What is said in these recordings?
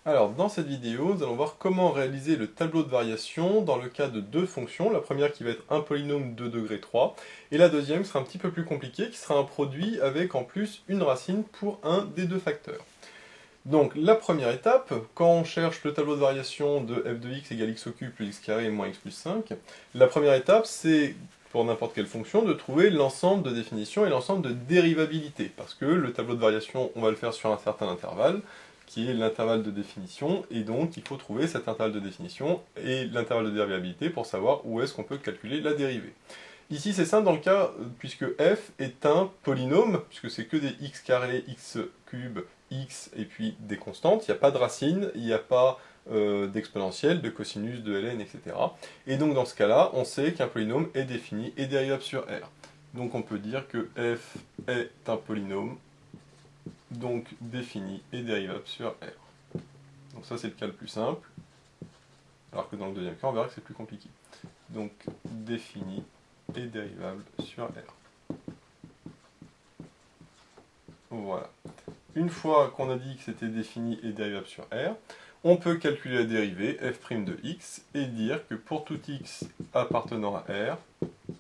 Alors, dans cette vidéo, nous allons voir comment réaliser le tableau de variation dans le cas de deux fonctions. La première qui va être un polynôme de degré 3, et la deuxième qui sera un petit peu plus compliquée, qui sera un produit avec en plus une racine pour un des deux facteurs. Donc, la première étape, quand on cherche le tableau de variation de f de x égale x au cube plus x carré moins x plus 5, la première étape, c'est, pour n'importe quelle fonction, de trouver l'ensemble de définitions et l'ensemble de dérivabilité. Parce que le tableau de variation, on va le faire sur un certain intervalle, qui est l'intervalle de définition, et donc il faut trouver cet intervalle de définition et l'intervalle de dérivabilité pour savoir où est-ce qu'on peut calculer la dérivée. Ici c'est simple dans le cas, puisque f est un polynôme, puisque c'est que des x carré, x cube, x et puis des constantes, il n'y a pas de racine, il n'y a pas d'exponentielle, de cosinus, de ln, etc. Et donc dans ce cas-là, on sait qu'un polynôme est défini et dérivable sur R. Donc on peut dire que f est un polynôme, donc défini et dérivable sur R. Donc ça c'est le cas le plus simple, alors que dans le deuxième cas on verra que c'est plus compliqué. Donc défini et dérivable sur R. Voilà. Une fois qu'on a dit que c'était défini et dérivable sur R, on peut calculer la dérivée f' de x et dire que pour tout x appartenant à R,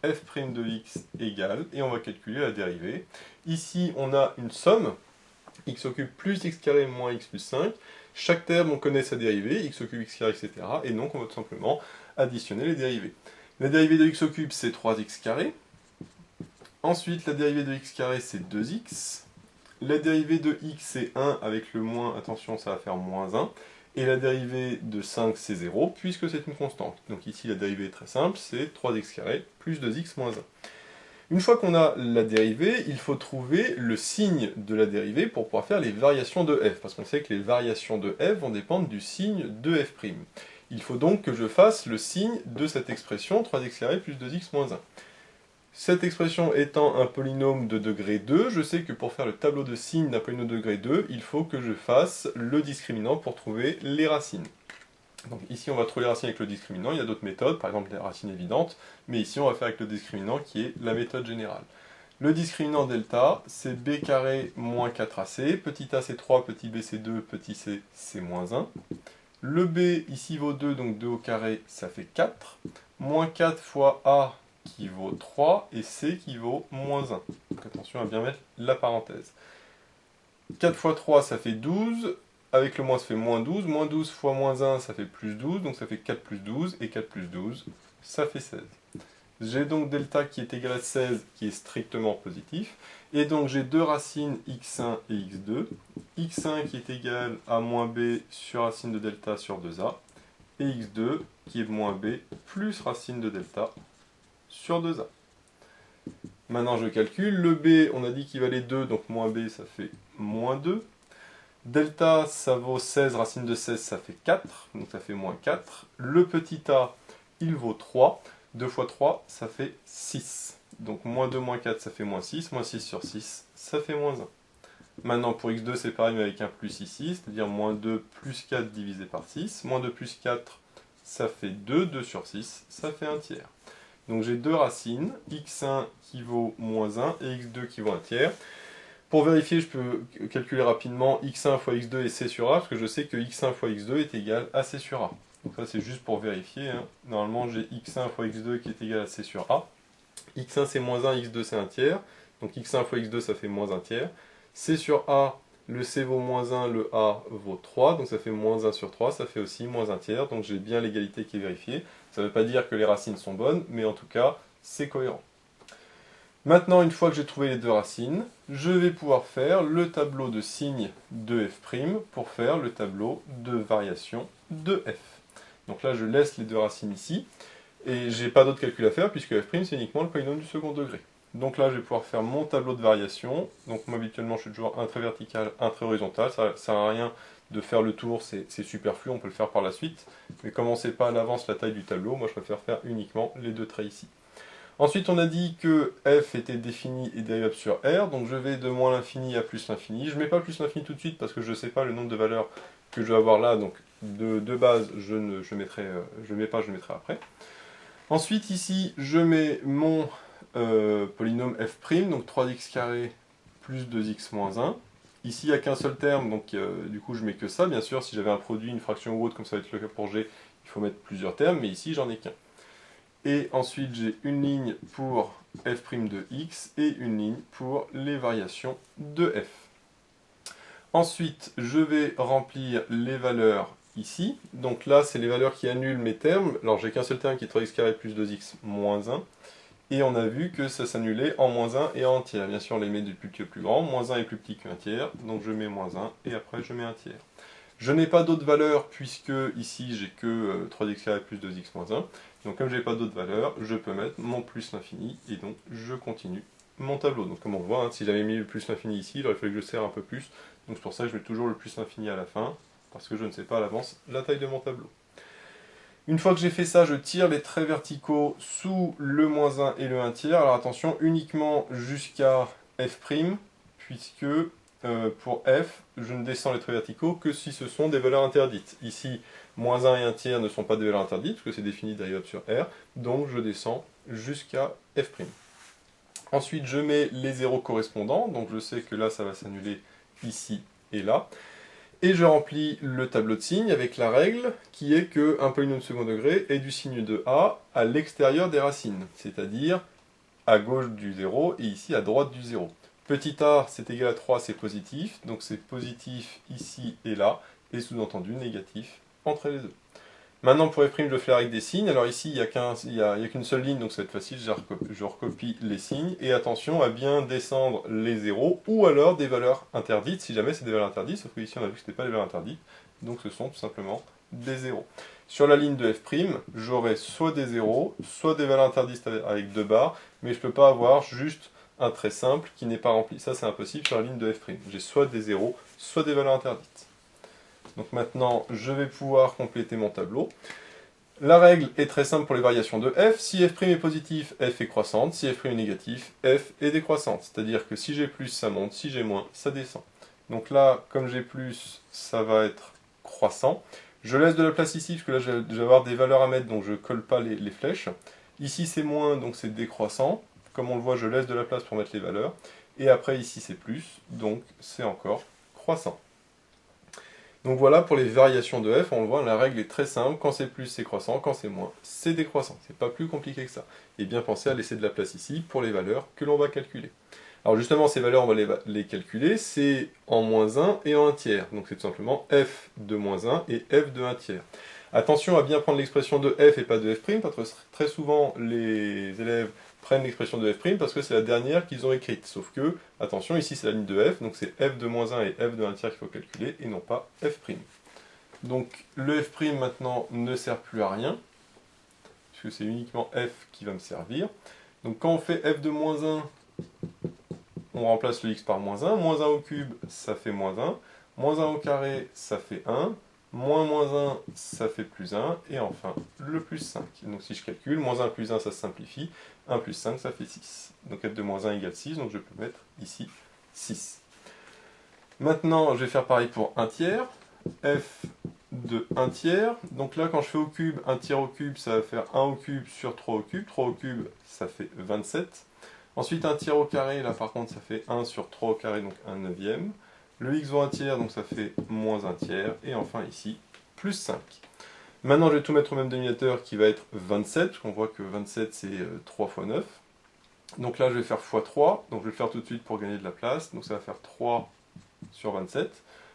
f' de x égale, et on va calculer la dérivée. Ici on a une somme, x au cube plus x carré moins x plus 5. Chaque terme, on connaît sa dérivée, x au cube, x carré, etc. Et donc, on va tout simplement additionner les dérivées. La dérivée de x au cube, c'est 3x carré. Ensuite, la dérivée de x carré, c'est 2x. La dérivée de x, c'est 1 avec le moins, attention, ça va faire moins 1. Et la dérivée de 5, c'est 0, puisque c'est une constante. Donc ici, la dérivée est très simple, c'est 3x carré plus 2x moins 1. Une fois qu'on a la dérivée, il faut trouver le signe de la dérivée pour pouvoir faire les variations de f, parce qu'on sait que les variations de f vont dépendre du signe de f'. Il faut donc que je fasse le signe de cette expression 3x carré plus 2x moins 1. Cette expression étant un polynôme de degré 2, je sais que pour faire le tableau de signes d'un polynôme de degré 2, il faut que je fasse le discriminant pour trouver les racines. Donc ici on va trouver les racines avec le discriminant, il y a d'autres méthodes, par exemple les racines évidentes, mais ici on va faire avec le discriminant qui est la méthode générale. Le discriminant delta, c'est b carré moins 4ac, petit a c'est 3, petit b c'est 2, petit c c'est moins 1. Le b ici vaut 2, donc 2 au carré ça fait 4, moins 4 fois a qui vaut 3, et c qui vaut moins 1. Donc attention à bien mettre la parenthèse. 4 fois 3 ça fait 12, avec le moins ça fait moins 12, moins 12 fois moins 1 ça fait plus 12, donc ça fait 4 plus 12, et 4 plus 12 ça fait 16. J'ai donc delta qui est égal à 16 qui est strictement positif, et donc j'ai deux racines x1 et x2, x1 qui est égal à moins b sur racine de delta sur 2a, et x2 qui est moins b plus racine de delta sur 2a. Maintenant je calcule, le b on a dit qu'il valait 2, donc moins b ça fait moins 2. Delta ça vaut 16, racine de 16 ça fait 4, donc ça fait moins 4. Le petit a il vaut 3, 2 fois 3 ça fait 6. Donc moins 2 moins 4 ça fait moins 6 sur 6 ça fait moins 1. Maintenant pour x2 c'est pareil mais avec un plus ici, c'est-à-dire moins 2 plus 4 divisé par 6. Moins 2 plus 4 ça fait 2, 2 sur 6 ça fait 1 tiers. Donc j'ai deux racines, x1 qui vaut moins 1 et x2 qui vaut 1 tiers. Pour vérifier, je peux calculer rapidement x1 fois x2 et c sur a, parce que je sais que x1 fois x2 est égal à c sur a. Donc ça c'est juste pour vérifier. Hein. Normalement j'ai x1 fois x2 qui est égal à c sur a. x1 c'est moins 1, x2 c'est 1 tiers. Donc x1 fois x2 ça fait moins 1 tiers. c sur a, le c vaut moins 1, le a vaut 3. Donc ça fait moins 1 sur 3, ça fait aussi moins 1 tiers. Donc j'ai bien l'égalité qui est vérifiée. Ça ne veut pas dire que les racines sont bonnes, mais en tout cas c'est cohérent. Maintenant, une fois que j'ai trouvé les deux racines, je vais pouvoir faire le tableau de signes de f' pour faire le tableau de variation de f. Donc là, je laisse les deux racines ici, et j'ai pas d'autre calcul à faire, puisque f' c'est uniquement le polynôme du second degré. Donc là, je vais pouvoir faire mon tableau de variation. Donc moi, habituellement, je suis toujours un trait vertical, un trait horizontal. Ça ne sert à rien de faire le tour, c'est superflu, on peut le faire par la suite. Mais comme on ne sait pas à l'avance la taille du tableau, moi je préfère faire uniquement les deux traits ici. Ensuite, on a dit que f était défini et dérivable sur R, donc je vais de moins l'infini à plus l'infini. Je ne mets pas plus l'infini tout de suite parce que je ne sais pas le nombre de valeurs que je vais avoir là, donc de base, je ne mets pas, je le mettrai après. Ensuite, ici, je mets mon polynôme f', donc 3x carré plus 2x moins 1. Ici, il n'y a qu'un seul terme, donc du coup, je mets que ça. Bien sûr, si j'avais un produit, une fraction ou autre, comme ça va être le cas pour G, il faut mettre plusieurs termes, mais ici, j'en ai qu'un. Et ensuite, j'ai une ligne pour f' de x et une ligne pour les variations de f. Ensuite, je vais remplir les valeurs ici. Donc là, c'est les valeurs qui annulent mes termes. Alors, j'ai qu'un seul terme qui est 3x carré plus 2x moins 1. Et on a vu que ça s'annulait en moins 1 et en tiers. Bien sûr, on les met du plus petit au plus grand. Moins 1 est plus petit qu'un tiers. Donc je mets moins 1 et après je mets un tiers. Je n'ai pas d'autres valeurs puisque ici j'ai que 3x carré plus 2x moins 1. Donc comme je n'ai pas d'autres valeurs, je peux mettre mon plus l'infini et donc je continue mon tableau. Donc comme on voit, hein, si j'avais mis le plus l'infini ici, il aurait fallu que je serre un peu plus. Donc c'est pour ça que je mets toujours le plus l'infini à la fin, parce que je ne sais pas à l'avance la taille de mon tableau. Une fois que j'ai fait ça, je tire les traits verticaux sous le moins 1 et le 1 tiers. Alors attention, uniquement jusqu'à f', puisque pour f, je ne descends les traits verticaux que si ce sont des valeurs interdites. Ici, moins 1 et 1 tiers ne sont pas des valeurs interdites, parce que c'est défini dérivable sur R, donc je descends jusqu'à f'. Ensuite, je mets les zéros correspondants, donc je sais que là, ça va s'annuler ici et là. Et je remplis le tableau de signes avec la règle qui est que 1 polynôme de second degré est du signe de a à l'extérieur des racines, c'est-à-dire à gauche du 0 et ici à droite du 0. Petit a, c'est égal à 3, c'est positif, donc c'est positif ici et là, et sous-entendu négatif entre les deux. Maintenant pour f', je le fais avec des signes. Alors ici, il n'y a qu'une seule ligne, donc ça va être facile, je recopie les signes. Et attention à bien descendre les zéros, ou alors des valeurs interdites, si jamais c'est des valeurs interdites, sauf que ici on a vu que ce n'était pas des valeurs interdites, donc ce sont tout simplement des zéros. Sur la ligne de f', j'aurai soit des zéros, soit des valeurs interdites avec deux barres, mais je ne peux pas avoir juste un trait simple qui n'est pas rempli. Ça c'est impossible sur la ligne de f'. J'ai soit des zéros, soit des valeurs interdites. Donc maintenant, je vais pouvoir compléter mon tableau. La règle est très simple pour les variations de f. Si f' est positif, f est croissante. Si f' est négatif, f est décroissante. C'est-à-dire que si j'ai plus, ça monte. Si j'ai moins, ça descend. Donc là, comme j'ai plus, ça va être croissant. Je laisse de la place ici, parce que là, je vais avoir des valeurs à mettre, donc je ne colle pas les flèches. Ici, c'est moins, donc c'est décroissant. Comme on le voit, je laisse de la place pour mettre les valeurs. Et après, ici, c'est plus, donc c'est encore croissant. Donc voilà pour les variations de f, on le voit, la règle est très simple, quand c'est plus c'est croissant, quand c'est moins c'est décroissant. C'est pas plus compliqué que ça. Et bien pensez à laisser de la place ici pour les valeurs que l'on va calculer. Alors justement ces valeurs on va les calculer, c'est en moins 1 et en 1 tiers. Donc c'est tout simplement f de moins 1 et f de 1 tiers. Attention à bien prendre l'expression de f et pas de f', parce que très souvent les élèves prennent l'expression de f' parce que c'est la dernière qu'ils ont écrite. Sauf que, attention, ici c'est la ligne de f, donc c'est f de moins 1 et f de 1 tiers qu'il faut calculer, et non pas f'. Donc le f' maintenant ne sert plus à rien, puisque c'est uniquement f qui va me servir. Donc quand on fait f de moins 1, on remplace le x par moins 1. Moins 1 au cube, ça fait moins 1. Moins 1 au carré, ça fait 1. Moins 1, ça fait plus 1. Et enfin, le plus 5. Donc si je calcule, moins 1 plus 1, ça se simplifie. 1 plus 5, ça fait 6. Donc f de moins 1 égale 6. Donc je peux mettre ici 6. Maintenant, je vais faire pareil pour 1 tiers. F de 1 tiers. Donc là, quand je fais au cube, 1 tiers au cube, ça va faire 1 au cube sur 3 au cube. 3 au cube, ça fait 27. Ensuite, 1 tiers au carré, là par contre, ça fait 1 sur 3 au carré, donc 1 neuvième. Le x vaut 1 tiers, donc ça fait moins 1 tiers. Et enfin ici, plus 5. Maintenant, je vais tout mettre au même dénominateur qui va être 27, parce qu'on voit que 27, c'est 3 fois 9. Donc là, je vais faire x3, donc je vais le faire tout de suite pour gagner de la place. Donc ça va faire 3 sur 27.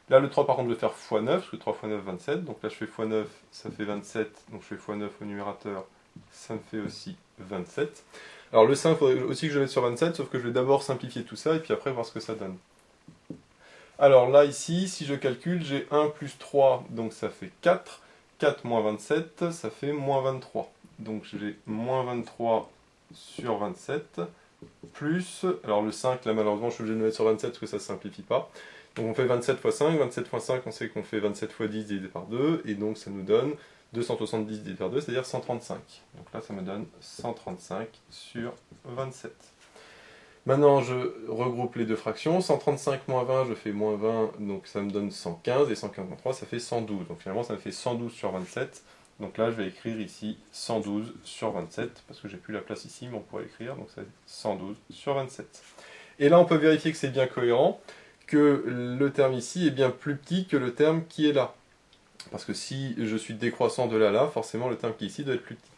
Là, le 3, par contre, je vais faire x9, parce que 3 fois 9, 27. Donc là, je fais x9, ça fait 27. Donc je fais x9 au numérateur, ça me fait aussi 27. Alors le 5, il faudrait aussi que je mette sur 27, sauf que je vais d'abord simplifier tout ça, et puis après voir ce que ça donne. Alors là, ici, si je calcule, j'ai 1 plus 3, donc ça fait 4. 4 moins 27, ça fait moins 23. Donc j'ai moins 23 sur 27, plus, alors le 5, là malheureusement je suis obligé de le mettre sur 27 parce que ça ne simplifie pas. Donc on fait 27 fois 5, 27 fois 5, on sait qu'on fait 27 fois 10 divisé par 2, et donc ça nous donne 270 divisé par 2, c'est-à-dire 135. Donc là ça me donne 135 sur 27. Maintenant je regroupe les deux fractions, 135 moins 20, je fais moins 20, donc ça me donne 115, et 115 moins 3, ça fait 112. Donc finalement ça me fait 112 sur 27. Donc là, je vais écrire ici 112 sur 27, parce que j'ai plus la place ici, mais on pourrait écrire, donc c'est 112 sur 27. Et là, on peut vérifier que c'est bien cohérent, que le terme ici est bien plus petit que le terme qui est là. Parce que si je suis décroissant de là à là, forcément le terme qui est ici doit être plus petit.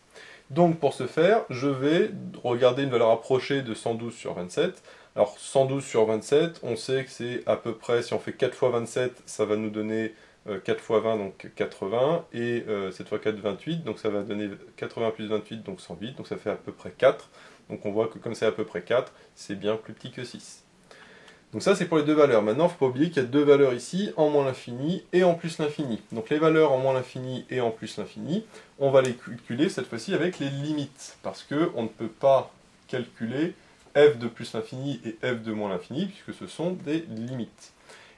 Donc pour ce faire, je vais regarder une valeur approchée de 112 sur 27. Alors 112 sur 27, on sait que c'est à peu près, si on fait 4 fois 27, ça va nous donner 4 fois 20, donc 80, et 7 fois 4, 28, donc ça va donner 80 plus 28, donc 108, donc ça fait à peu près 4. Donc on voit que comme c'est à peu près 4, c'est bien plus petit que 6. Donc ça c'est pour les deux valeurs. Maintenant, il ne faut pas oublier qu'il y a deux valeurs ici, en moins l'infini et en plus l'infini. Donc les valeurs en moins l'infini et en plus l'infini, on va les calculer cette fois-ci avec les limites. Parce qu'on ne peut pas calculer f de plus l'infini et f de moins l'infini, puisque ce sont des limites.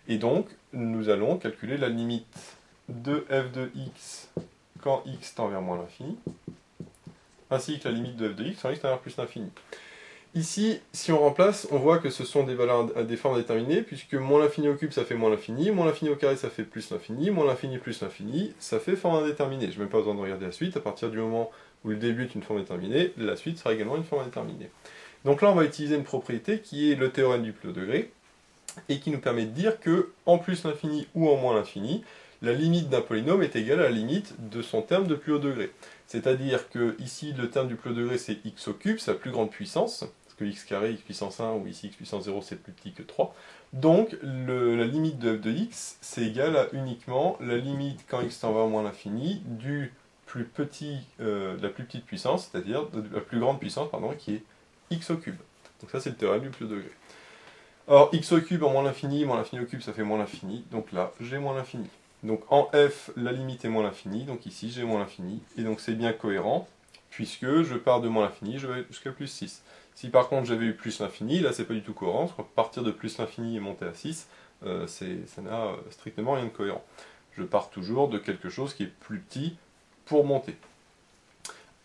Et donc, nous allons calculer la limite de f de x quand x tend vers moins l'infini, ainsi que la limite de f de x quand x tend vers plus l'infini. Ici, si on remplace, on voit que ce sont des valeurs à des formes déterminées, puisque moins l'infini au cube, ça fait moins l'infini au carré, ça fait plus l'infini plus l'infini, ça fait forme indéterminée. Je n'ai même pas besoin de regarder la suite, à partir du moment où le début est une forme déterminée, la suite sera également une forme indéterminée. Donc là, on va utiliser une propriété qui est le théorème du plus haut degré, et qui nous permet de dire que, en plus l'infini ou en moins l'infini, la limite d'un polynôme est égale à la limite de son terme de plus haut degré. C'est-à-dire que ici, le terme du plus haut degré, c'est x au cube, sa plus grande puissance, parce que x carré, x puissance 1, ou ici x puissance 0, c'est plus petit que 3. Donc, la limite de f de x, c'est égal à uniquement la limite quand x tend vers moins l'infini du plus petit, de la plus petite puissance, c'est-à-dire de la plus grande puissance, pardon, qui est x au cube. Donc ça, c'est le théorème du plus haut degré. Or, x au cube en moins l'infini au cube, ça fait moins l'infini, donc là, j'ai moins l'infini. Donc en f, la limite est moins l'infini, donc ici j'ai moins l'infini, et donc c'est bien cohérent, puisque je pars de moins l'infini, je vais jusqu'à plus 6. Si par contre j'avais eu plus l'infini, là c'est pas du tout cohérent, parce que partir de plus l'infini et monter à 6, ça n'a strictement rien de cohérent. Je pars toujours de quelque chose qui est plus petit pour monter.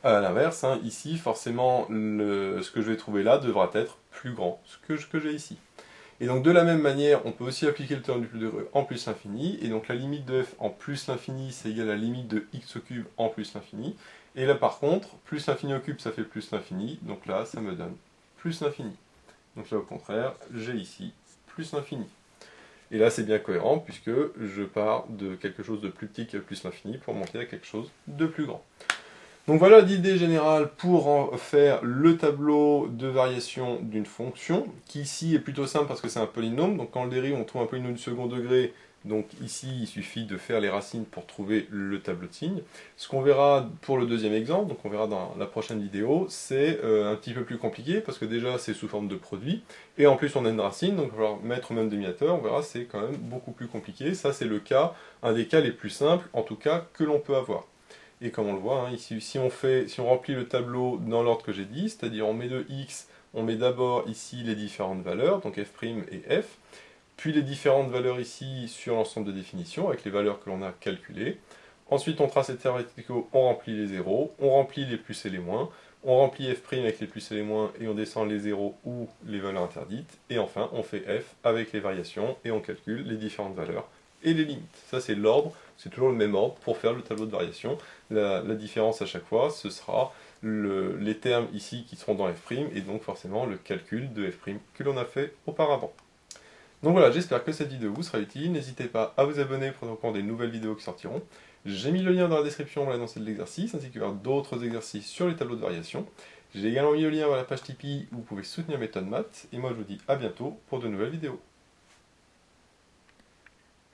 À l'inverse, hein, ici, forcément, ce que je vais trouver là devra être plus grand que ce que j'ai ici. Et donc de la même manière, on peut aussi appliquer le théorème du plus degré en plus l'infini, et donc la limite de f en plus l'infini, c'est égal à la limite de x au cube en plus l'infini. Et là par contre, plus l'infini au cube, ça fait plus l'infini, donc là, ça me donne plus l'infini. Donc là, au contraire, j'ai ici plus l'infini. Et là, c'est bien cohérent, puisque je pars de quelque chose de plus petit que plus l'infini pour monter à quelque chose de plus grand. Donc voilà l'idée générale pour en faire le tableau de variation d'une fonction, qui ici est plutôt simple parce que c'est un polynôme. Donc quand on le dérive, on trouve un polynôme du second degré. Donc ici, il suffit de faire les racines pour trouver le tableau de signes. Ce qu'on verra pour le deuxième exemple, donc on verra dans la prochaine vidéo, c'est un petit peu plus compliqué parce que déjà c'est sous forme de produit. Et en plus on a une racine, donc il va falloir mettre au même dénominateur. On verra, c'est quand même beaucoup plus compliqué. Ça c'est le cas, un des cas les plus simples, en tout cas, que l'on peut avoir. Et comme on le voit, hein, ici, si on remplit le tableau dans l'ordre que j'ai dit, c'est-à-dire on met de x, on met d'abord ici les différentes valeurs, donc f' et f, puis les différentes valeurs ici sur l'ensemble de définitions, avec les valeurs que l'on a calculées. Ensuite, on trace les termes verticaux, on remplit les zéros, on remplit les plus et les moins, on remplit f' avec les plus et les moins, et on descend les zéros ou les valeurs interdites. Et enfin, on fait f avec les variations, et on calcule les différentes valeurs et les limites. Ça, c'est l'ordre, c'est toujours le même ordre pour faire le tableau de variation. La différence à chaque fois, ce sera les termes ici qui seront dans f', et donc forcément le calcul de f' que l'on a fait auparavant. Donc voilà, j'espère que cette vidéo vous sera utile. N'hésitez pas à vous abonner pour voir des nouvelles vidéos qui sortiront. J'ai mis le lien dans la description pour l'annoncer de l'exercice, ainsi que vers d'autres exercices sur les tableaux de variation. J'ai également mis le lien vers la page Tipeee où vous pouvez soutenir Méthode Maths. Et moi je vous dis à bientôt pour de nouvelles vidéos.